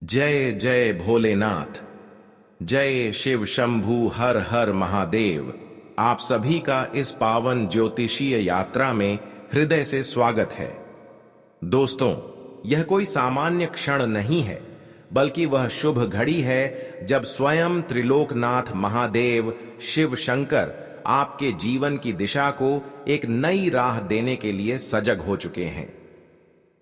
जय जय भोलेनाथ। जय शिव शंभू हर हर महादेव। आप सभी का इस पावन ज्योतिषीय यात्रा में हृदय से स्वागत है। दोस्तों, यह कोई सामान्य क्षण नहीं है, बल्कि वह शुभ घड़ी है जब स्वयं त्रिलोकनाथ महादेव शिव शंकर आपके जीवन की दिशा को एक नई राह देने के लिए सजग हो चुके हैं।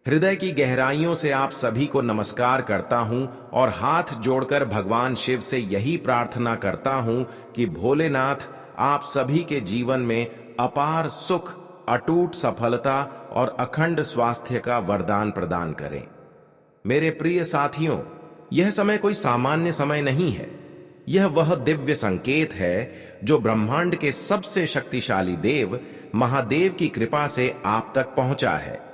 हृदय की गहराइयों से आप सभी को नमस्कार करता हूं और हाथ जोड़कर भगवान शिव से यही प्रार्थना करता हूं कि भोलेनाथ आप सभी के जीवन में अपार सुख, अटूट सफलता और अखंड स्वास्थ्य का वरदान प्रदान करें। मेरे प्रिय साथियों, यह समय कोई सामान्य समय नहीं है। यह वह दिव्य संकेत है जो ब्रह्मांड के सबसे शक्तिशाली देव महादेव की कृपा से आप तक पहुंचा है।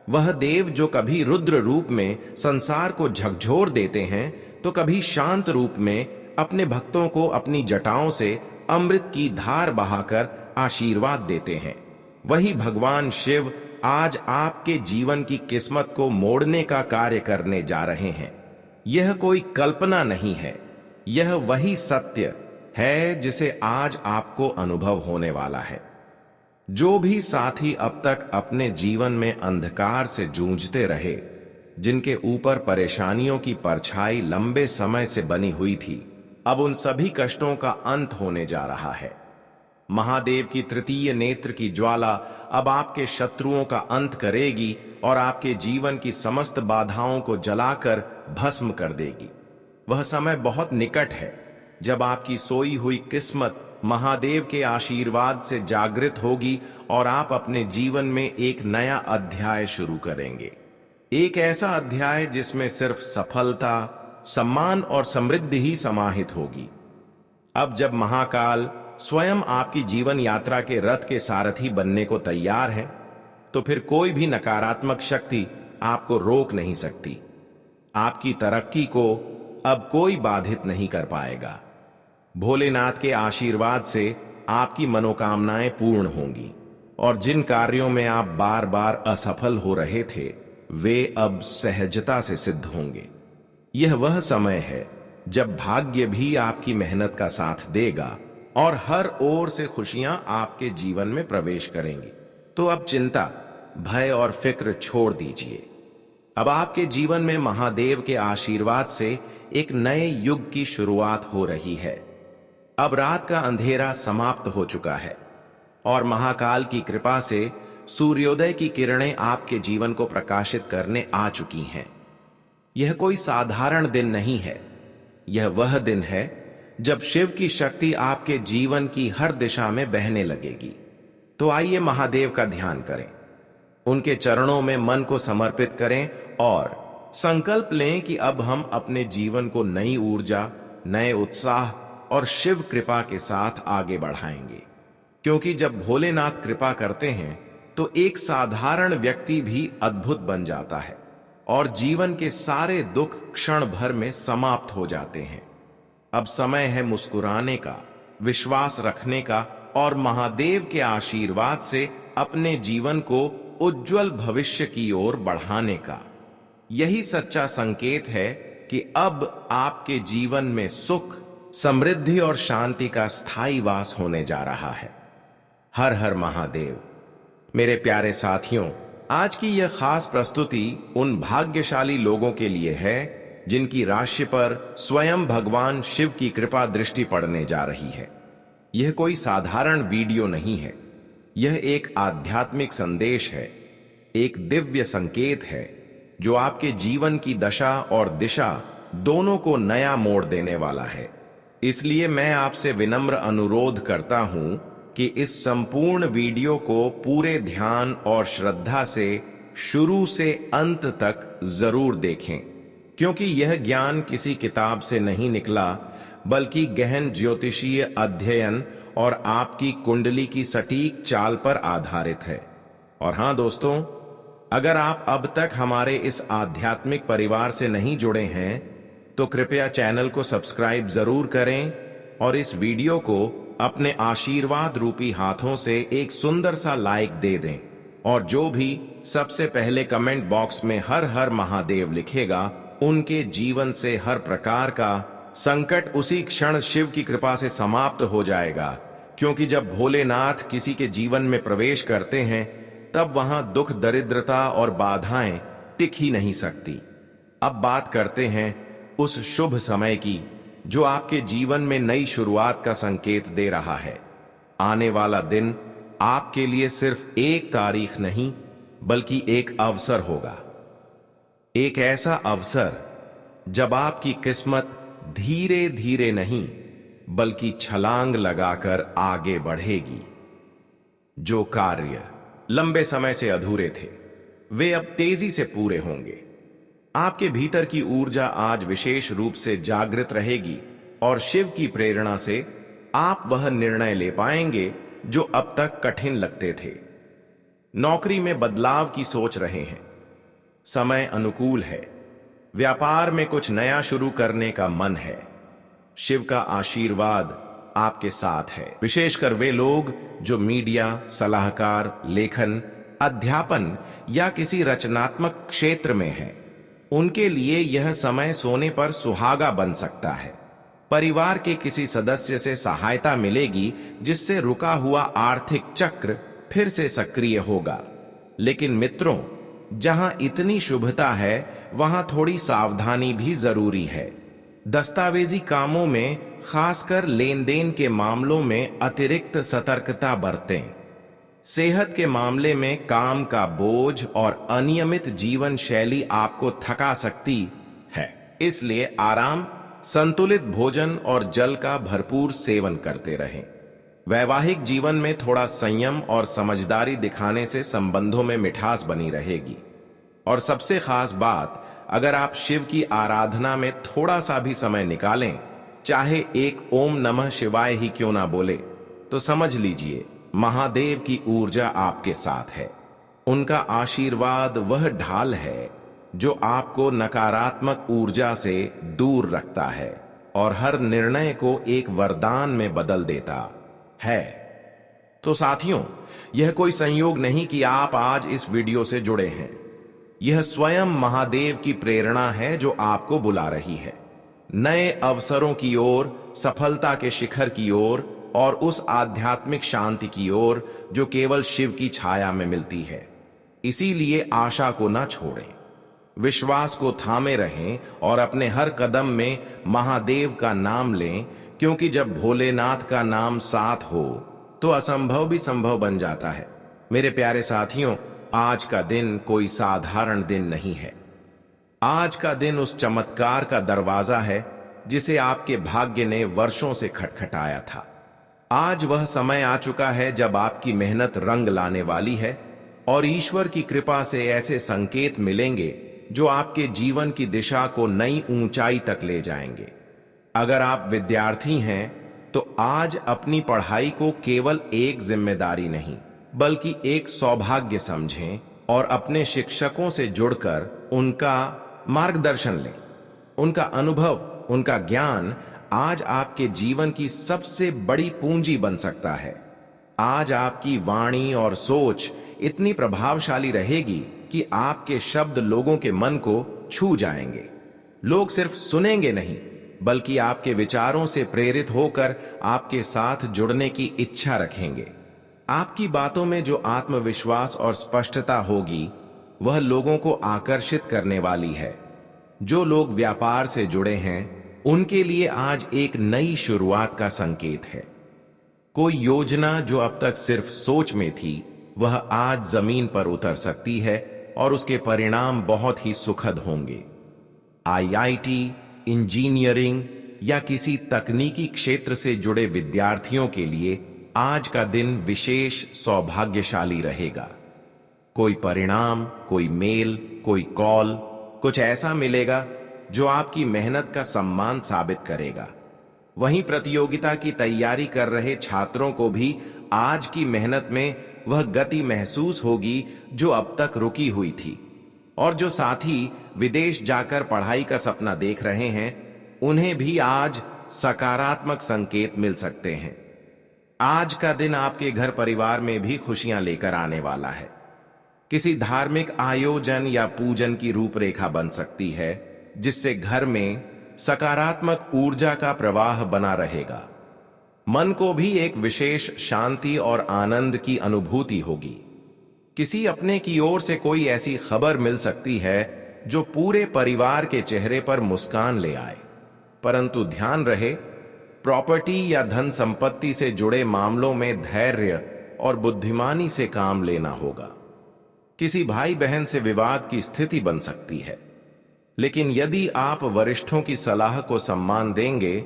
वह देव जो कभी रुद्र रूप में संसार को झकझोर देते हैं, तो कभी शांत रूप में अपने भक्तों को अपनी जटाओं से अमृत की धार बहाकर आशीर्वाद देते हैं। वही भगवान शिव आज आपके जीवन की किस्मत को मोड़ने का कार्य करने जा रहे हैं। यह कोई कल्पना नहीं है, यह वही सत्य है जिसे आज आपको अनुभव होने वाला है। जो भी साथी अब तक अपने जीवन में अंधकार से जूझते रहे, जिनके ऊपर परेशानियों की परछाई लंबे समय से बनी हुई थी, अब उन सभी कष्टों का अंत होने जा रहा है। महादेव की तृतीय नेत्र की ज्वाला अब आपके शत्रुओं का अंत करेगी और आपके जीवन की समस्त बाधाओं को जलाकर भस्म कर देगी। वह समय बहुत निकट है जब आपकी सोई हुई किस्मत महादेव के आशीर्वाद से जागृत होगी और आप अपने जीवन में एक नया अध्याय शुरू करेंगे। एक ऐसा अध्याय जिसमें सिर्फ सफलता, सम्मान और समृद्धि ही समाहित होगी। अब जब महाकाल स्वयं आपकी जीवन यात्रा के रथ के सारथी बनने को तैयार है, तो फिर कोई भी नकारात्मक शक्ति आपको रोक नहीं सकती। आपकी तरक्की को अब कोई बाधित नहीं कर पाएगा। भोलेनाथ के आशीर्वाद से आपकी मनोकामनाएं पूर्ण होंगी और जिन कार्यों में आप बार बार असफल हो रहे थे, वे अब सहजता से सिद्ध होंगे। यह वह समय है जब भाग्य भी आपकी मेहनत का साथ देगा और हर ओर से खुशियां आपके जीवन में प्रवेश करेंगी। तो अब चिंता, भय और फिक्र छोड़ दीजिए। अब आपके जीवन में महादेव के आशीर्वाद से एक नए युग की शुरुआत हो रही है। अब रात का अंधेरा समाप्त हो चुका है और महाकाल की कृपा से सूर्योदय की किरणें आपके जीवन को प्रकाशित करने आ चुकी हैं। यह कोई साधारण दिन नहीं है, यह वह दिन है जब शिव की शक्ति आपके जीवन की हर दिशा में बहने लगेगी। तो आइए महादेव का ध्यान करें, उनके चरणों में मन को समर्पित करें और संकल्प लें कि अब हम अपने जीवन को नई ऊर्जा, नए उत्साह और शिव कृपा के साथ आगे बढ़ाएंगे। क्योंकि जब भोलेनाथ कृपा करते हैं तो एक साधारण व्यक्ति भी अद्भुत बन जाता है और जीवन के सारे दुख क्षण भर में समाप्त हो जाते हैं। अब समय है मुस्कुराने का, विश्वास रखने का और महादेव के आशीर्वाद से अपने जीवन को उज्जवल भविष्य की ओर बढ़ाने का। यही सच्चा संकेत है कि अब आपके जीवन में सुख, समृद्धि और शांति का स्थायी वास होने जा रहा है। हर हर महादेव। मेरे प्यारे साथियों, आज की यह खास प्रस्तुति उन भाग्यशाली लोगों के लिए है जिनकी राशि पर स्वयं भगवान शिव की कृपा दृष्टि पड़ने जा रही है। यह कोई साधारण वीडियो नहीं है, यह एक आध्यात्मिक संदेश है, एक दिव्य संकेत है जो आपके जीवन की दशा और दिशा दोनों को नया मोड़ देने वाला है। इसलिए मैं आपसे विनम्र अनुरोध करता हूं कि इस संपूर्ण वीडियो को पूरे ध्यान और श्रद्धा से शुरू से अंत तक जरूर देखें, क्योंकि यह ज्ञान किसी किताब से नहीं निकला, बल्कि गहन ज्योतिषीय अध्ययन और आपकी कुंडली की सटीक चाल पर आधारित है। और हां दोस्तों, अगर आप अब तक हमारे इस आध्यात्मिक परिवार से नहीं जुड़े हैं, तो कृपया चैनल को सब्सक्राइब जरूर करें और इस वीडियो को अपने आशीर्वाद रूपी हाथों से एक सुंदर सा लाइक दे दें। और जो भी सबसे पहले कमेंट बॉक्स में हर हर महादेव लिखेगा, उनके जीवन से हर प्रकार का संकट उसी क्षण शिव की कृपा से समाप्त हो जाएगा, क्योंकि जब भोलेनाथ किसी के जीवन में प्रवेश करते हैं तब वहां दुख, दरिद्रता और बाधाएं टिक ही नहीं सकती। अब बात करते हैं उस शुभ समय की जो आपके जीवन में नई शुरुआत का संकेत दे रहा है। आने वाला दिन आपके लिए सिर्फ एक तारीख नहीं बल्कि एक अवसर होगा। एक ऐसा अवसर जब आपकी किस्मत धीरे धीरे नहीं बल्कि छलांग लगाकर आगे बढ़ेगी। जो कार्य लंबे समय से अधूरे थे वे अब तेजी से पूरे होंगे। आपके भीतर की ऊर्जा आज विशेष रूप से जागृत रहेगी और शिव की प्रेरणा से आप वह निर्णय ले पाएंगे जो अब तक कठिन लगते थे। नौकरी में बदलाव की सोच रहे हैं, समय अनुकूल है। व्यापार में कुछ नया शुरू करने का मन है। शिव का आशीर्वाद आपके साथ है। विशेषकर वे लोग जो मीडिया, सलाहकार, लेखन, अध्यापन या किसी रचनात्मक क्षेत्र में हैं, उनके लिए यह समय सोने पर सुहागा बन सकता है। परिवार के किसी सदस्य से सहायता मिलेगी जिससे रुका हुआ आर्थिक चक्र फिर से सक्रिय होगा। लेकिन मित्रों, जहां इतनी शुभता है वहां थोड़ी सावधानी भी जरूरी है। दस्तावेजी कामों में, खासकर लेन देन के मामलों में अतिरिक्त सतर्कता बरतें। सेहत के मामले में काम का बोझ और अनियमित जीवन शैली आपको थका सकती है, इसलिए आराम, संतुलित भोजन और जल का भरपूर सेवन करते रहें। वैवाहिक जीवन में थोड़ा संयम और समझदारी दिखाने से संबंधों में मिठास बनी रहेगी। और सबसे खास बात, अगर आप शिव की आराधना में थोड़ा सा भी समय निकालें, चाहे एक ओम नमः शिवाय ही क्यों ना बोले, तो समझ लीजिए महादेव की ऊर्जा आपके साथ है। उनका आशीर्वाद वह ढाल है जो आपको नकारात्मक ऊर्जा से दूर रखता है और हर निर्णय को एक वरदान में बदल देता है। तो साथियों, यह कोई संयोग नहीं कि आप आज इस वीडियो से जुड़े हैं। यह स्वयं महादेव की प्रेरणा है जो आपको बुला रही है, नए अवसरों की ओर, सफलता के शिखर की ओर और उस आध्यात्मिक शांति की ओर जो केवल शिव की छाया में मिलती है। इसीलिए आशा को न छोड़ें, विश्वास को थामे रहें और अपने हर कदम में महादेव का नाम लें, क्योंकि जब भोलेनाथ का नाम साथ हो तो असंभव भी संभव बन जाता है। मेरे प्यारे साथियों, आज का दिन कोई साधारण दिन नहीं है। आज का दिन उस चमत्कार का दरवाजा है जिसे आपके भाग्य ने वर्षों से खटखटाया था। आज वह समय आ चुका है जब आपकी मेहनत रंग लाने वाली है और ईश्वर की कृपा से ऐसे संकेत मिलेंगे जो आपके जीवन की दिशा को नई ऊंचाई तक ले जाएंगे। अगर आप विद्यार्थी हैं तो आज अपनी पढ़ाई को केवल एक जिम्मेदारी नहीं बल्कि एक सौभाग्य समझें और अपने शिक्षकों से जुड़कर उनका मार्गदर्शन लें। उनका अनुभव, उनका ज्ञान आज आपके जीवन की सबसे बड़ी पूंजी बन सकता है। आज आपकी वाणी और सोच इतनी प्रभावशाली रहेगी कि आपके शब्द लोगों के मन को छू जाएंगे। लोग सिर्फ सुनेंगे नहीं बल्कि आपके विचारों से प्रेरित होकर आपके साथ जुड़ने की इच्छा रखेंगे। आपकी बातों में जो आत्मविश्वास और स्पष्टता होगी वह लोगों को आकर्षित करने वाली है। जो लोग व्यापार से जुड़े हैं उनके लिए आज एक नई शुरुआत का संकेत है। कोई योजना जो अब तक सिर्फ सोच में थी वह आज जमीन पर उतर सकती है और उसके परिणाम बहुत ही सुखद होंगे। आईआईटी, इंजीनियरिंग या किसी तकनीकी क्षेत्र से जुड़े विद्यार्थियों के लिए आज का दिन विशेष सौभाग्यशाली रहेगा। कोई परिणाम, कोई मेल, कोई कॉल, कुछ ऐसा मिलेगा जो आपकी मेहनत का सम्मान साबित करेगा। वहीं प्रतियोगिता की तैयारी कर रहे छात्रों को भी आज की मेहनत में वह गति महसूस होगी जो अब तक रुकी हुई थी। और जो साथी विदेश जाकर पढ़ाई का सपना देख रहे हैं उन्हें भी आज सकारात्मक संकेत मिल सकते हैं। आज का दिन आपके घर परिवार में भी खुशियां लेकर आने वाला है। किसी धार्मिक आयोजन या पूजन की रूपरेखा बन सकती है जिससे घर में सकारात्मक ऊर्जा का प्रवाह बना रहेगा। मन को भी एक विशेष शांति और आनंद की अनुभूति होगी। किसी अपने की ओर से कोई ऐसी खबर मिल सकती है जो पूरे परिवार के चेहरे पर मुस्कान ले आए। परंतु ध्यान रहे, प्रॉपर्टी या धन संपत्ति से जुड़े मामलों में धैर्य और बुद्धिमानी से काम लेना होगा। किसी भाई बहन से विवाद की स्थिति बन सकती है, लेकिन यदि आप वरिष्ठों की सलाह को सम्मान देंगे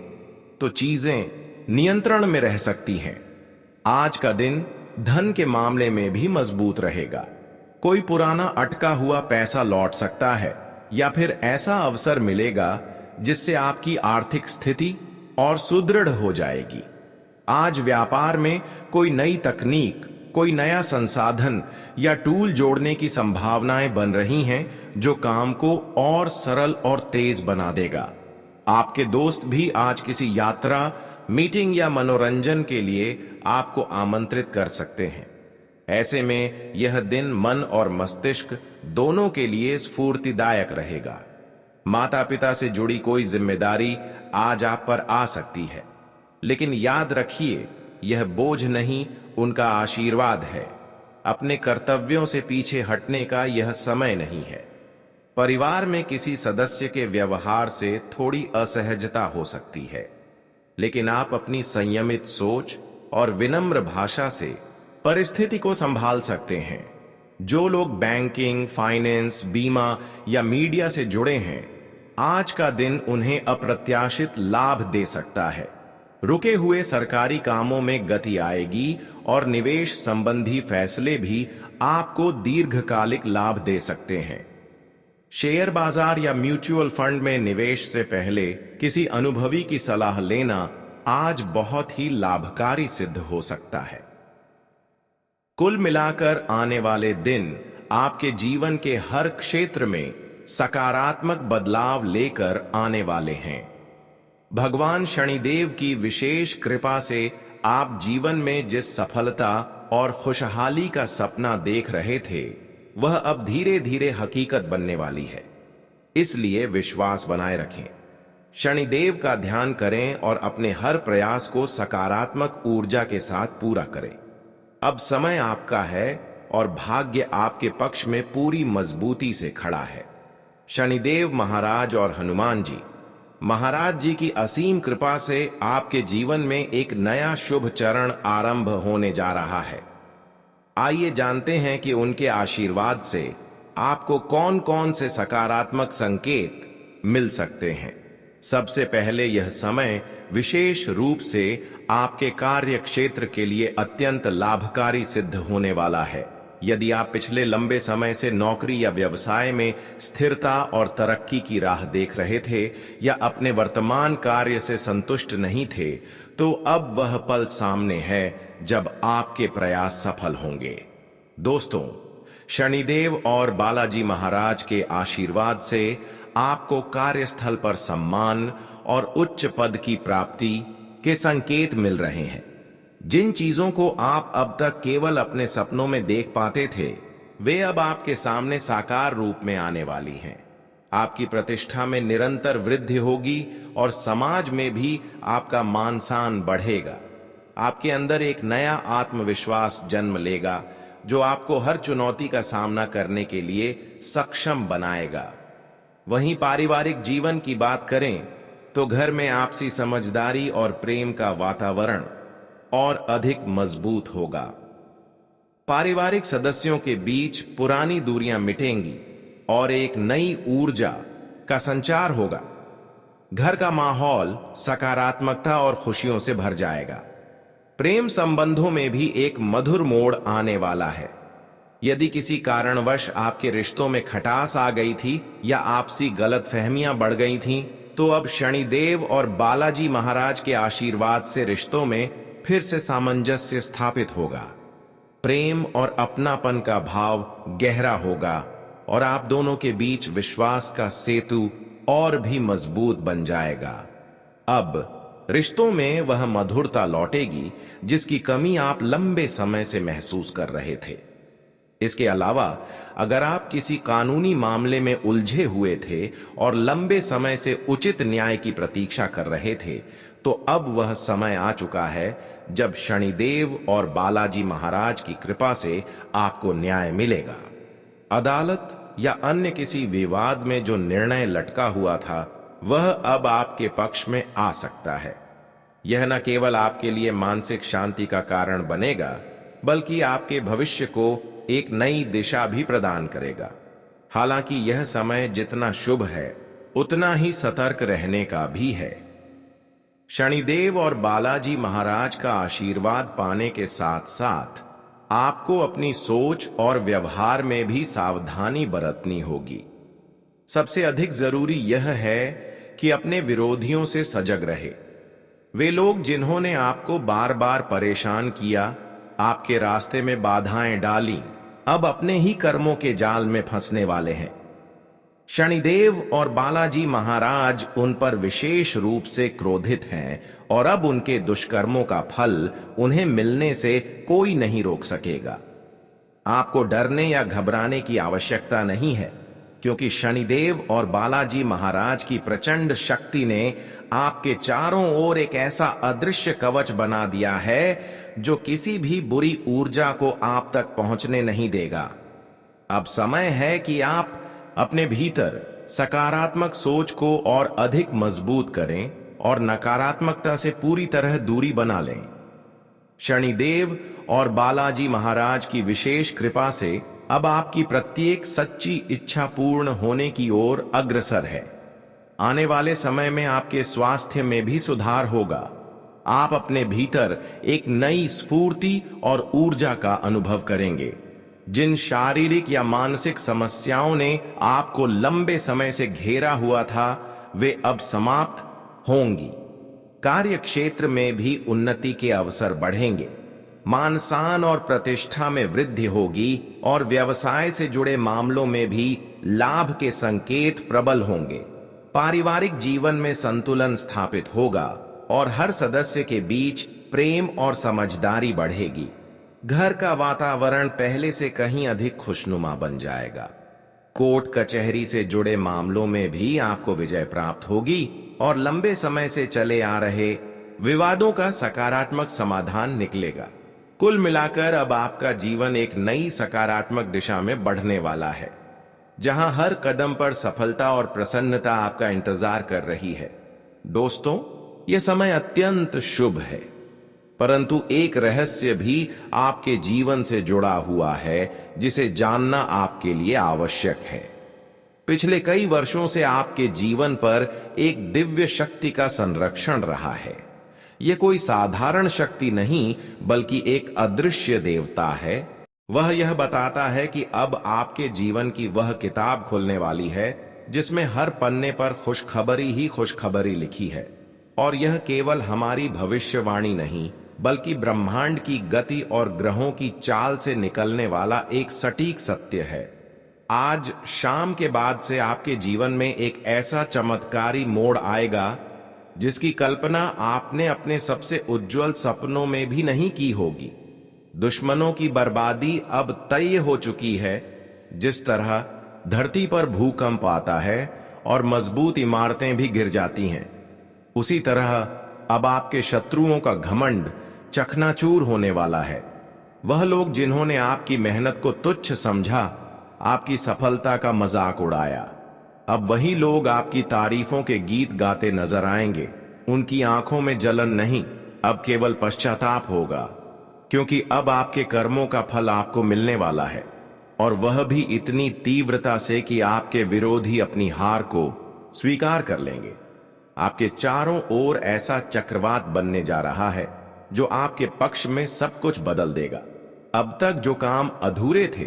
तो चीजें नियंत्रण में रह सकती हैं। आज का दिन धन के मामले में भी मजबूत रहेगा। कोई पुराना अटका हुआ पैसा लौट सकता है या फिर ऐसा अवसर मिलेगा जिससे आपकी आर्थिक स्थिति और सुदृढ़ हो जाएगी। आज व्यापार में कोई नई तकनीक, कोई नया संसाधन या टूल जोड़ने की संभावनाएं बन रही हैं जो काम को और सरल और तेज बना देगा। आपके दोस्त भी आज किसी यात्रा, मीटिंग या मनोरंजन के लिए आपको आमंत्रित कर सकते हैं। ऐसे में यह दिन मन और मस्तिष्क दोनों के लिए स्फूर्तिदायक रहेगा। माता पिता से जुड़ी कोई जिम्मेदारी आज आप पर आ सकती है, लेकिन याद रखिए, यह बोझ नहीं, उनका आशीर्वाद है। अपने कर्तव्यों से पीछे हटने का यह समय नहीं है। परिवार में किसी सदस्य के व्यवहार से थोड़ी असहजता हो सकती है, लेकिन आप अपनी संयमित सोच और विनम्र भाषा से परिस्थिति को संभाल सकते हैं। जो लोग बैंकिंग, फाइनेंस, बीमा या मीडिया से जुड़े हैं, आज का दिन उन्हें अप्रत्याशित लाभ दे सकता है। रुके हुए सरकारी कामों में गति आएगी और निवेश संबंधी फैसले भी आपको दीर्घकालिक लाभ दे सकते हैं। शेयर बाजार या म्यूचुअल फंड में निवेश से पहले किसी अनुभवी की सलाह लेना आज बहुत ही लाभकारी सिद्ध हो सकता है। कुल मिलाकर आने वाले दिन आपके जीवन के हर क्षेत्र में सकारात्मक बदलाव लेकर आने वाले हैं। भगवान शनिदेव की विशेष कृपा से आप जीवन में जिस सफलता और खुशहाली का सपना देख रहे थे, वह अब धीरे धीरे हकीकत बनने वाली है। इसलिए विश्वास बनाए रखें, शनिदेव का ध्यान करें और अपने हर प्रयास को सकारात्मक ऊर्जा के साथ पूरा करें। अब समय आपका है और भाग्य आपके पक्ष में पूरी मजबूती से खड़ा है। शनिदेव महाराज और हनुमान जी महाराज जी की असीम कृपा से आपके जीवन में एक नया शुभ चरण आरंभ होने जा रहा है। आइए जानते हैं कि उनके आशीर्वाद से आपको कौन कौन से सकारात्मक संकेत मिल सकते हैं। सबसे पहले, यह समय विशेष रूप से आपके कार्य क्षेत्र के लिए अत्यंत लाभकारी सिद्ध होने वाला है। यदि आप पिछले लंबे समय से नौकरी या व्यवसाय में स्थिरता और तरक्की की राह देख रहे थे या अपने वर्तमान कार्य से संतुष्ट नहीं थे, तो अब वह पल सामने है जब आपके प्रयास सफल होंगे। दोस्तों, शनिदेव और बालाजी महाराज के आशीर्वाद से आपको कार्यस्थल पर सम्मान और उच्च पद की प्राप्ति के संकेत मिल रहे हैं। जिन चीजों को आप अब तक केवल अपने सपनों में देख पाते थे, वे अब आपके सामने साकार रूप में आने वाली हैं। आपकी प्रतिष्ठा में निरंतर वृद्धि होगी और समाज में भी आपका मान सम्मान बढ़ेगा। आपके अंदर एक नया आत्मविश्वास जन्म लेगा जो आपको हर चुनौती का सामना करने के लिए सक्षम बनाएगा। वहीं पारिवारिक जीवन की बात करें तो घर में आपसी समझदारी और प्रेम का वातावरण और अधिक मजबूत होगा। पारिवारिक सदस्यों के बीच पुरानी दूरियां मिटेंगी और एक नई ऊर्जा का संचार होगा। घर का माहौल सकारात्मकता और खुशियों से भर जाएगा। प्रेम संबंधों में भी एक मधुर मोड़ आने वाला है। यदि किसी कारणवश आपके रिश्तों में खटास आ गई थी या आपसी गलतफहमियां बढ़ गई थीं, तो अब शनिदेव और बालाजी महाराज के आशीर्वाद से रिश्तों में फिर से सामंजस्य स्थापित होगा। प्रेम और अपनापन का भाव गहरा होगा और आप दोनों के बीच विश्वास का सेतु और भी मजबूत बन जाएगा। अब रिश्तों में वह मधुरता लौटेगी जिसकी कमी आप लंबे समय से महसूस कर रहे थे। इसके अलावा अगर आप किसी कानूनी मामले में उलझे हुए थे और लंबे समय से उचित न्याय की प्रतीक्षा कर रहे थे, तो अब वह समय आ चुका है जब शनिदेव और बालाजी महाराज की कृपा से आपको न्याय मिलेगा। अदालत या अन्य किसी विवाद में जो निर्णय लटका हुआ था, वह अब आपके पक्ष में आ सकता है। यह न केवल आपके लिए मानसिक शांति का कारण बनेगा, बल्कि आपके भविष्य को एक नई दिशा भी प्रदान करेगा। हालांकि यह समय जितना शुभ है, उतना ही सतर्क रहने का भी है। शनिदेव और बालाजी महाराज का आशीर्वाद पाने के साथ साथ आपको अपनी सोच और व्यवहार में भी सावधानी बरतनी होगी। सबसे अधिक जरूरी यह है कि अपने विरोधियों से सजग रहे। वे लोग जिन्होंने आपको बार बार परेशान किया, आपके रास्ते में बाधाएं डाली, अब अपने ही कर्मों के जाल में फंसने वाले हैं। शनिदेव और बालाजी महाराज उन पर विशेष रूप से क्रोधित हैं और अब उनके दुष्कर्मों का फल उन्हें मिलने से कोई नहीं रोक सकेगा। आपको डरने या घबराने की आवश्यकता नहीं है, क्योंकि शनिदेव और बालाजी महाराज की प्रचंड शक्ति ने आपके चारों ओर एक ऐसा अदृश्य कवच बना दिया है जो किसी भी बुरी ऊर्जा को आप तक पहुंचने नहीं देगा। अब समय है कि आप अपने भीतर सकारात्मक सोच को और अधिक मजबूत करें और नकारात्मकता से पूरी तरह दूरी बना लें। शनिदेव और बालाजी महाराज की विशेष कृपा से अब आपकी प्रत्येक सच्ची इच्छा पूर्ण होने की ओर अग्रसर है। आने वाले समय में आपके स्वास्थ्य में भी सुधार होगा। आप अपने भीतर एक नई स्फूर्ति और ऊर्जा का अनुभव करेंगे। जिन शारीरिक या मानसिक समस्याओं ने आपको लंबे समय से घेरा हुआ था, वे अब समाप्त होंगी। कार्य क्षेत्र में भी उन्नति के अवसर बढ़ेंगे। मान सम्मान और प्रतिष्ठा में वृद्धि होगी और व्यवसाय से जुड़े मामलों में भी लाभ के संकेत प्रबल होंगे। पारिवारिक जीवन में संतुलन स्थापित होगा और हर सदस्य के बीच प्रेम और समझदारी बढ़ेगी। घर का वातावरण पहले से कहीं अधिक खुशनुमा बन जाएगा। कोर्ट कचहरी से जुड़े मामलों में भी आपको विजय प्राप्त होगी और लंबे समय से चले आ रहे विवादों का सकारात्मक समाधान निकलेगा। कुल मिलाकर अब आपका जीवन एक नई सकारात्मक दिशा में बढ़ने वाला है, जहां हर कदम पर सफलता और प्रसन्नता आपका इंतजार कर रही है। दोस्तों, यह समय अत्यंत शुभ है, परंतु एक रहस्य भी आपके जीवन से जुड़ा हुआ है जिसे जानना आपके लिए आवश्यक है। पिछले कई वर्षों से आपके जीवन पर एक दिव्य शक्ति का संरक्षण रहा है। यह कोई साधारण शक्ति नहीं, बल्कि एक अदृश्य देवता है। वह यह बताता है कि अब आपके जीवन की वह किताब खुलने वाली है जिसमें हर पन्ने पर खुशखबरी ही खुशखबरी लिखी है। और यह केवल हमारी भविष्यवाणी नहीं, बल्कि ब्रह्मांड की गति और ग्रहों की चाल से निकलने वाला एक सटीक सत्य है। आज शाम के बाद से आपके जीवन में एक ऐसा चमत्कारी मोड़ आएगा जिसकी कल्पना आपने अपने सबसे उज्जवल सपनों में भी नहीं की होगी। दुश्मनों की बर्बादी अब तय हो चुकी है। जिस तरह धरती पर भूकंप आता है और मजबूत इमारतें भी गिर जाती हैं, उसी तरह अब आपके शत्रुओं का घमंड चकनाचूर होने वाला है। वह लोग जिन्होंने आपकी मेहनत को तुच्छ समझा, आपकी सफलता का मजाक उड़ाया, अब वही लोग आपकी तारीफों के गीत गाते नजर आएंगे। उनकी आंखों में जलन नहीं, अब केवल पश्चाताप होगा, क्योंकि अब आपके कर्मों का फल आपको मिलने वाला है, और वह भी इतनी तीव्रता से कि आपके विरोधी अपनी हार को स्वीकार कर लेंगे। आपके चारों ओर ऐसा चक्रवात बनने जा रहा है जो आपके पक्ष में सब कुछ बदल देगा। अब तक जो काम अधूरे थे,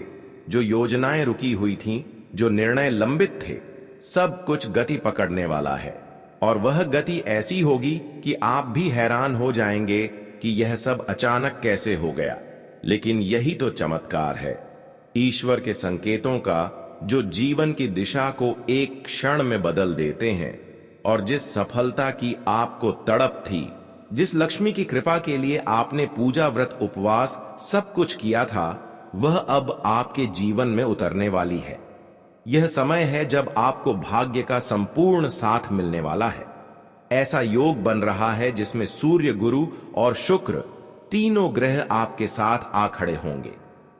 जो योजनाएं रुकी हुई थीं, जो निर्णय लंबित थे, सब कुछ गति पकड़ने वाला है। और वह गति ऐसी होगी कि आप भी हैरान हो जाएंगे कि यह सब अचानक कैसे हो गया। लेकिन यही तो चमत्कार है, ईश्वर के संकेतों का, जो जीवन की दिशा को एक क्षण में बदल देते हैं। और जिस सफलता की आपको तड़प थी, जिस लक्ष्मी की कृपा के लिए आपने पूजा व्रत उपवास सब कुछ किया था, वह अब आपके जीवन में उतरने वाली है। यह समय है जब आपको भाग्य का संपूर्ण साथ मिलने वाला है। ऐसा योग बन रहा है जिसमें सूर्य, गुरु और शुक्र तीनों ग्रह आपके साथ आ खड़े होंगे।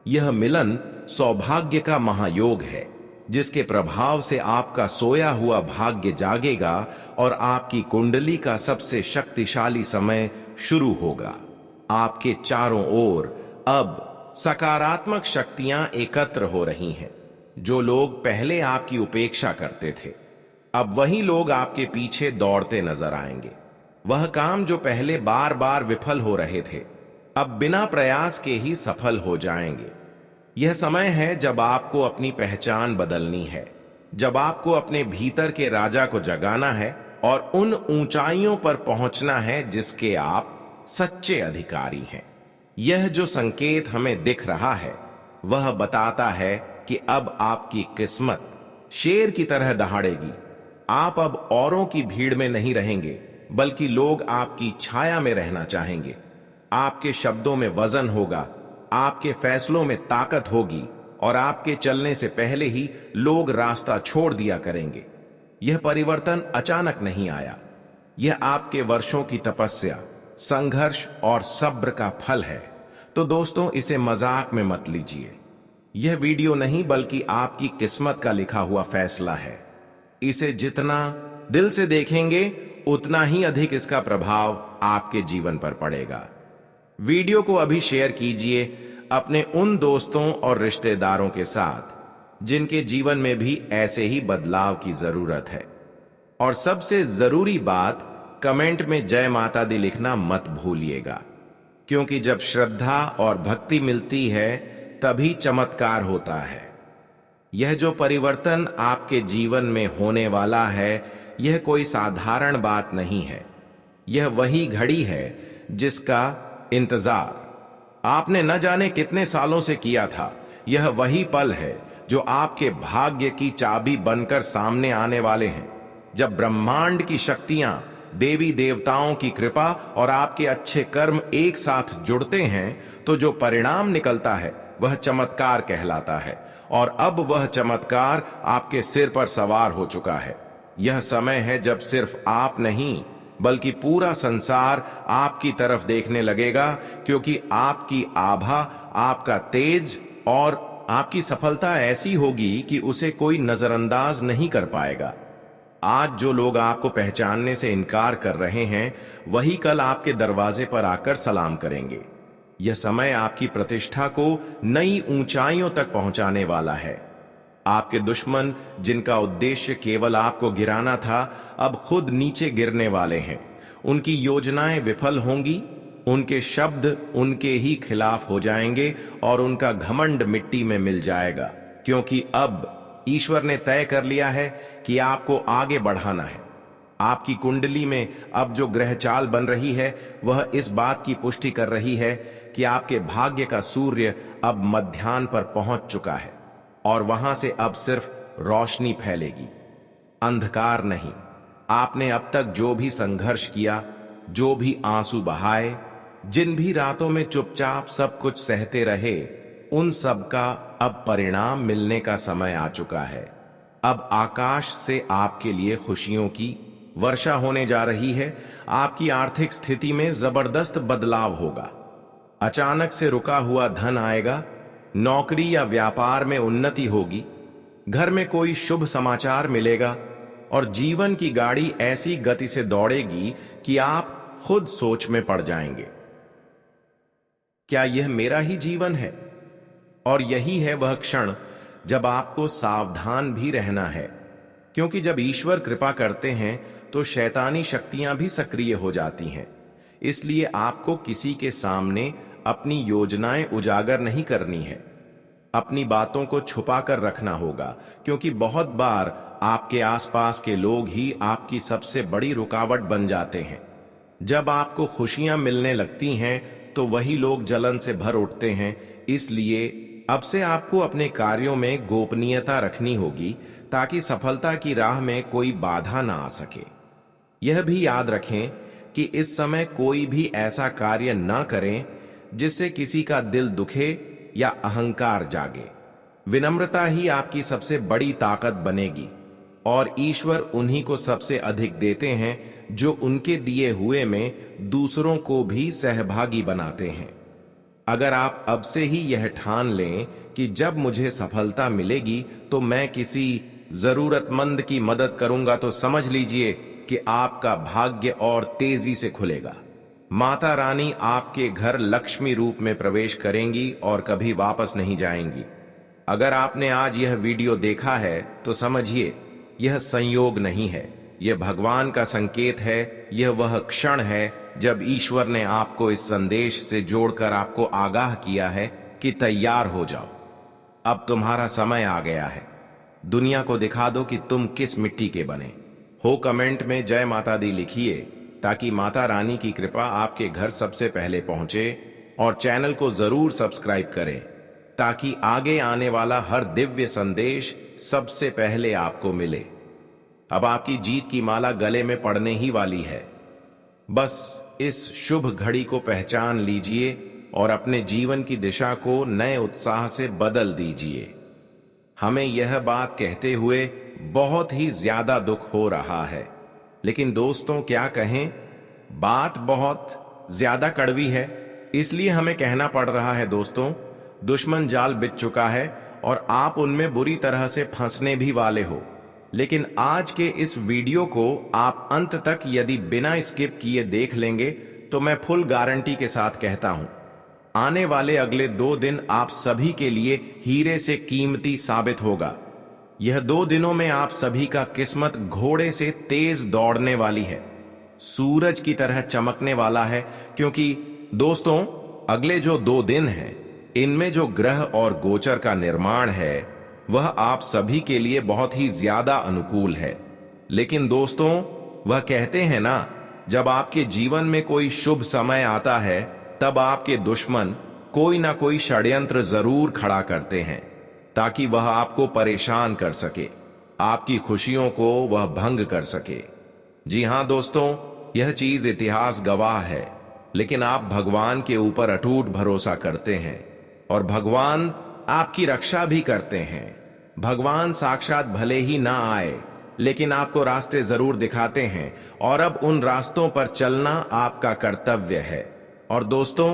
यह मिलन सौभाग्य का महायोग है, जिसके प्रभाव से आपका सोया हुआ भाग्य जागेगा और आपकी कुंडली का सबसे शक्तिशाली समय शुरू होगा। आपके चारों ओर अब सकारात्मक शक्तियां एकत्र हो रही हैं। जो लोग पहले आपकी उपेक्षा करते थे, अब वही लोग आपके पीछे दौड़ते नजर आएंगे। वह काम जो पहले बार बार विफल हो रहे थे, अब बिना प्रयास के ही सफल हो जाएंगे। यह समय है जब आपको अपनी पहचान बदलनी है, जब आपको अपने भीतर के राजा को जगाना है और उन ऊंचाइयों पर पहुंचना है जिसके आप सच्चे अधिकारी हैं। यह जो संकेत हमें दिख रहा है, वह बताता है कि अब आपकी किस्मत शेर की तरह दहाड़ेगी। आप अब औरों की भीड़ में नहीं रहेंगे, बल्कि लोग आपकी छाया में रहना चाहेंगे। आपके शब्दों में वजन होगा, आपके फैसलों में ताकत होगी और आपके चलने से पहले ही लोग रास्ता छोड़ दिया करेंगे। यह परिवर्तन अचानक नहीं आया, यह आपके वर्षों की तपस्या, संघर्ष और सब्र का फल है। तो दोस्तों, इसे मजाक में मत लीजिए। यह वीडियो नहीं बल्कि आपकी किस्मत का लिखा हुआ फैसला है। इसे जितना दिल से देखेंगे, उतना ही अधिक इसका प्रभाव आपके जीवन पर पड़ेगा। वीडियो को अभी शेयर कीजिए अपने उन दोस्तों और रिश्तेदारों के साथ जिनके जीवन में भी ऐसे ही बदलाव की जरूरत है। और सबसे जरूरी बात, कमेंट में जय माता दी लिखना मत भूलिएगा, क्योंकि जब श्रद्धा और भक्ति मिलती है तभी चमत्कार होता है। यह जो परिवर्तन आपके जीवन में होने वाला है, यह कोई साधारण बात नहीं है। यह वही घड़ी है जिसका इंतजार आपने न जाने कितने सालों से किया था। यह वही पल है जो आपके भाग्य की चाबी बनकर सामने आने वाले हैं। जब ब्रह्मांड की शक्तियां, देवी देवताओं की कृपा और आपके अच्छे कर्म एक साथ जुड़ते हैं, तो जो परिणाम निकलता है वह चमत्कार कहलाता है। और अब वह चमत्कार आपके सिर पर सवार हो चुका है। यह समय है जब सिर्फ आप नहीं, बल्कि पूरा संसार आपकी तरफ देखने लगेगा, क्योंकि आपकी आभा, आपका तेज और आपकी सफलता ऐसी होगी कि उसे कोई नजरअंदाज नहीं कर पाएगा। आज जो लोग आपको पहचानने से इनकार कर रहे हैं, वही कल आपके दरवाजे पर आकर सलाम करेंगे। यह समय आपकी प्रतिष्ठा को नई ऊंचाइयों तक पहुंचाने वाला है। आपके दुश्मन, जिनका उद्देश्य केवल आपको गिराना था, अब खुद नीचे गिरने वाले हैं। उनकी योजनाएं विफल होंगी, उनके शब्द उनके ही खिलाफ हो जाएंगे और उनका घमंड मिट्टी में मिल जाएगा, क्योंकि अब ईश्वर ने तय कर लिया है कि आपको आगे बढ़ाना है। आपकी कुंडली में अब जो ग्रह चाल बन रही है, वह इस बात की पुष्टि कर रही है कि आपके भाग्य का सूर्य अब मध्याह्न पर पहुंच चुका है और वहां से अब सिर्फ रोशनी फैलेगी, अंधकार नहीं। आपने अब तक जो भी संघर्ष किया, जो भी आंसू बहाए, जिन भी रातों में चुपचाप सब कुछ सहते रहे, उन सब का अब परिणाम मिलने का समय आ चुका है। अब आकाश से आपके लिए खुशियों की वर्षा होने जा रही है। आपकी आर्थिक स्थिति में जबरदस्त बदलाव होगा। अचानक से रुका हुआ धन आएगा, नौकरी या व्यापार में उन्नति होगी, घर में कोई शुभ समाचार मिलेगा और जीवन की गाड़ी ऐसी गति से दौड़ेगी कि आप खुद सोच में पड़ जाएंगे, क्या यह मेरा ही जीवन है? और यही है वह क्षण जब आपको सावधान भी रहना है, क्योंकि जब ईश्वर कृपा करते हैं तो शैतानी शक्तियां भी सक्रिय हो जाती हैं। इसलिए आपको किसी के सामने अपनी योजनाएं उजागर नहीं करनी है। अपनी बातों को छुपा कर रखना होगा, क्योंकि बहुत बार आपके आसपास के लोग ही आपकी सबसे बड़ी रुकावट बन जाते हैं। जब आपको खुशियां मिलने लगती हैं तो वही लोग जलन से भर उठते हैं। इसलिए अब से आपको अपने कार्यों में गोपनीयता रखनी होगी, ताकि सफलता की राह में कोई बाधा ना आ सके। यह भी याद रखें कि इस समय कोई भी ऐसा कार्य ना करें जिससे किसी का दिल दुखे या अहंकार जागे। विनम्रता ही आपकी सबसे बड़ी ताकत बनेगी और ईश्वर उन्हीं को सबसे अधिक देते हैं जो उनके दिए हुए में दूसरों को भी सहभागी बनाते हैं। अगर आप अब से ही यह ठान लें कि जब मुझे सफलता मिलेगी तो मैं किसी जरूरतमंद की मदद करूंगा, तो समझ लीजिए कि आपका भाग्य और तेजी से खुलेगा। माता रानी आपके घर लक्ष्मी रूप में प्रवेश करेंगी और कभी वापस नहीं जाएंगी। अगर आपने आज यह वीडियो देखा है तो समझिए यह संयोग नहीं है, यह भगवान का संकेत है। यह वह क्षण है जब ईश्वर ने आपको इस संदेश से जोड़कर आपको आगाह किया है कि तैयार हो जाओ, अब तुम्हारा समय आ गया है। दुनिया को दिखा दो कि तुम किस मिट्टी के बने हो। कमेंट में जय माता दी लिखिए ताकि माता रानी की कृपा आपके घर सबसे पहले पहुंचे, और चैनल को जरूर सब्सक्राइब करें ताकि आगे आने वाला हर दिव्य संदेश सबसे पहले आपको मिले। अब आपकी जीत की माला गले में पड़ने ही वाली है। बस इस शुभ घड़ी को पहचान लीजिए और अपने जीवन की दिशा को नए उत्साह से बदल दीजिए। हमें यह बात कहते हुए बहुत ही ज्यादा दुख हो रहा है, लेकिन दोस्तों क्या कहें, बात बहुत ज्यादा कड़वी है, इसलिए हमें कहना पड़ रहा है। दोस्तों, दुश्मन जाल बिछ चुका है और आप उनमें बुरी तरह से फंसने भी वाले हो। लेकिन आज के इस वीडियो को आप अंत तक यदि बिना स्किप किए देख लेंगे तो मैं फुल गारंटी के साथ कहता हूं, आने वाले अगले 2 दिन आप सभी के लिए हीरे से कीमती साबित होगा। यह 2 दिनों में आप सभी का किस्मत घोड़े से तेज दौड़ने वाली है, सूरज की तरह चमकने वाला है। क्योंकि दोस्तों, अगले जो 2 दिन हैं, इनमें जो ग्रह और गोचर का निर्माण है वह आप सभी के लिए बहुत ही ज्यादा अनुकूल है। लेकिन दोस्तों, वह कहते हैं ना, जब आपके जीवन में कोई शुभ समय आता है तब आपके दुश्मन कोई ना कोई षड्यंत्र जरूर खड़ा करते हैं ताकि वह आपको परेशान कर सके, आपकी खुशियों को वह भंग कर सके। जी हां दोस्तों, यह चीज इतिहास गवाह है। लेकिन आप भगवान के ऊपर अटूट भरोसा करते हैं और भगवान आपकी रक्षा भी करते हैं। भगवान साक्षात भले ही ना आए, लेकिन आपको रास्ते जरूर दिखाते हैं और अब उन रास्तों पर चलना आपका कर्तव्य है। और दोस्तों,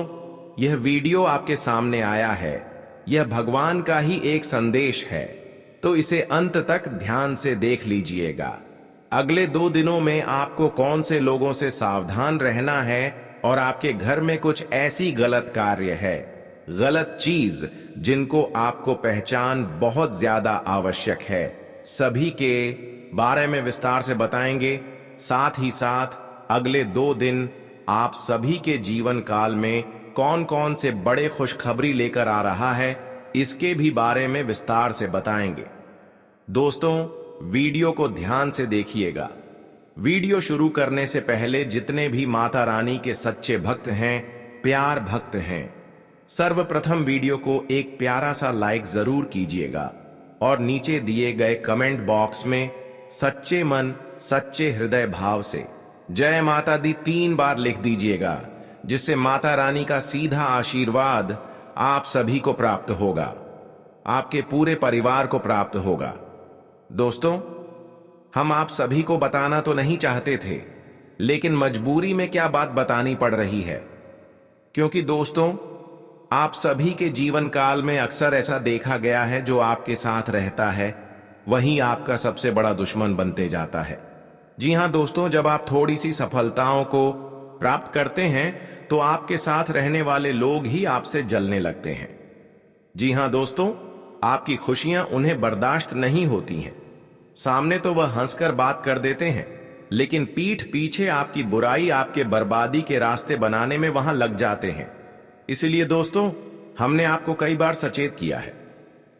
यह वीडियो आपके सामने आया है, यह भगवान का ही एक संदेश है, तो इसे अंत तक ध्यान से देख लीजिएगा। अगले 2 दिनों में आपको कौन से लोगों से सावधान रहना है और आपके घर में कुछ ऐसी गलत कार्य है, गलत चीज जिनको आपको पहचान बहुत ज्यादा आवश्यक है, सभी के बारे में विस्तार से बताएंगे। साथ ही साथ अगले 2 दिन आप सभी के जीवन काल में कौन कौन से बड़े खुशखबरी लेकर आ रहा है, इसके भी बारे में विस्तार से बताएंगे। दोस्तों, वीडियो को ध्यान से देखिएगा। वीडियो शुरू करने से पहले जितने भी माता रानी के सच्चे भक्त हैं, प्यार भक्त हैं, सर्वप्रथम वीडियो को एक प्यारा सा लाइक जरूर कीजिएगा और नीचे दिए गए कमेंट बॉक्स में सच्चे मन सच्चे हृदय भाव से जय माता दी 3 बार लिख दीजिएगा, जिससे माता रानी का सीधा आशीर्वाद आप सभी को प्राप्त होगा, आपके पूरे परिवार को प्राप्त होगा। दोस्तों, हम आप सभी को बताना तो नहीं चाहते थे, लेकिन मजबूरी में क्या बात बतानी पड़ रही है। क्योंकि दोस्तों, आप सभी के जीवन काल में अक्सर ऐसा देखा गया है, जो आपके साथ रहता है वही आपका सबसे बड़ा दुश्मन बनते जाता है। जी हां दोस्तों, जब आप थोड़ी सी सफलताओं को प्राप्त करते हैं तो आपके साथ रहने वाले लोग ही आपसे जलने लगते हैं। जी हां दोस्तों, आपकी खुशियां उन्हें बर्दाश्त नहीं होती हैं। सामने तो वह हंसकर बात कर देते हैं, लेकिन पीठ पीछे आपकी बुराई, आपके बर्बादी के रास्ते बनाने में वहां लग जाते हैं। इसलिए दोस्तों, हमने आपको कई बार सचेत किया है,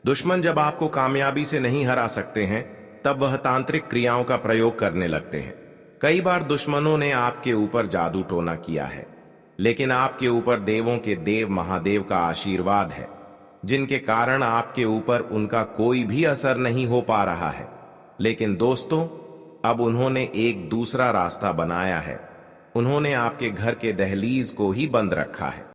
दुश्मन जब आपको कामयाबी से नहीं हरा सकते हैं तब वह तांत्रिक क्रियाओं का प्रयोग करने लगते हैं। कई बार दुश्मनों ने आपके ऊपर जादू टोना किया है, लेकिन आपके ऊपर देवों के देव महादेव का आशीर्वाद है, जिनके कारण आपके ऊपर उनका कोई भी असर नहीं हो पा रहा है। लेकिन दोस्तों, अब उन्होंने एक दूसरा रास्ता बनाया है। उन्होंने आपके घर के दहलीज को ही बंद रखा है।